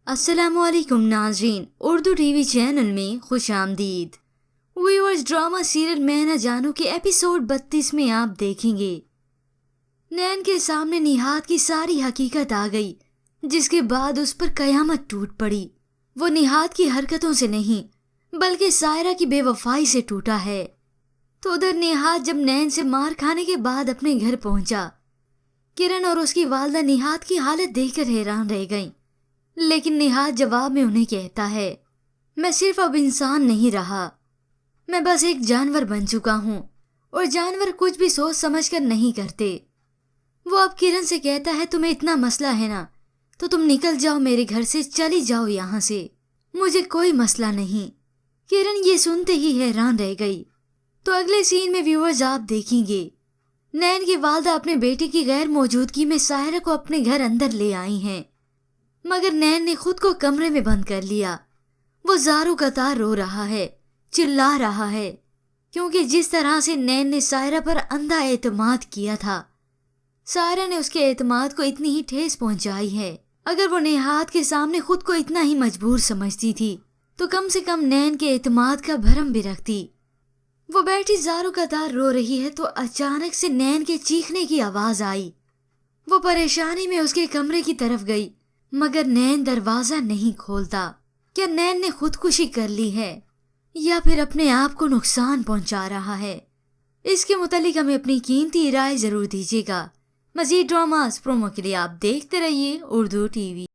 अस्सलामु अलैकुम नाज़रीन, उर्दू टीवी चैनल में खुश आमदीद। व्यूअर्स, ड्रामा सीरियल मैं न जानू के एपिसोड 32 में आप देखेंगे नैन के सामने निहाद की सारी हकीकत आ गई, जिसके बाद उस पर कयामत टूट पड़ी। वो निहाद की हरकतों से नहीं बल्कि सायरा की बेवफाई से टूटा है। तो उधर निहाद जब नैन से मार खाने के बाद अपने घर पहुंचा, किरण और उसकी वालदा निहाद की हालत देखकर हैरान रह गईं। लेकिन निहाद जवाब में उन्हें कहता है, मैं सिर्फ अब इंसान नहीं रहा, मैं बस एक जानवर बन चुका हूँ और जानवर कुछ भी सोच समझ कर नहीं करते। वो अब किरण से कहता है, तुम्हें इतना मसला है ना तो तुम निकल जाओ मेरे घर से, चली जाओ यहाँ से, मुझे कोई मसला नहीं। किरण ये सुनते ही हैरान रह गई। तो अगले सीन में व्यूअर्स आप देखेंगे नैन की वालदा अपने बेटे की गैर मौजूदगी में सायरा को अपने घर अंदर ले आई हैं, मगर नैन ने खुद को कमरे में बंद कर लिया। वो ज़ारो कतार रो रहा है, चिल्ला रहा है, क्योंकि जिस तरह से नैन ने सायरा पर अंधा एतमाद किया था, सायरा ने उसके एतमाद को इतनी ही ठेस पहुंचाई है। अगर वो निहाद के सामने खुद को इतना ही मजबूर समझती थी तो कम से कम नैन के एतमाद का भरम भी रखती। वो बैठी ज़ारो कतार रो रही है तो अचानक से नैन के चीखने की आवाज आई। वो परेशानी में उसके कमरे की तरफ गई, मगर नैन दरवाजा नहीं खोलता। क्या नैन ने खुदकुशी कर ली है या फिर अपने आप को नुकसान पहुंचा रहा है? इसके मुतालिक हमें अपनी कीमती राय जरूर दीजिएगा। मजीद ड्रामास प्रोमो के लिए आप देखते रहिए उर्दू टीवी।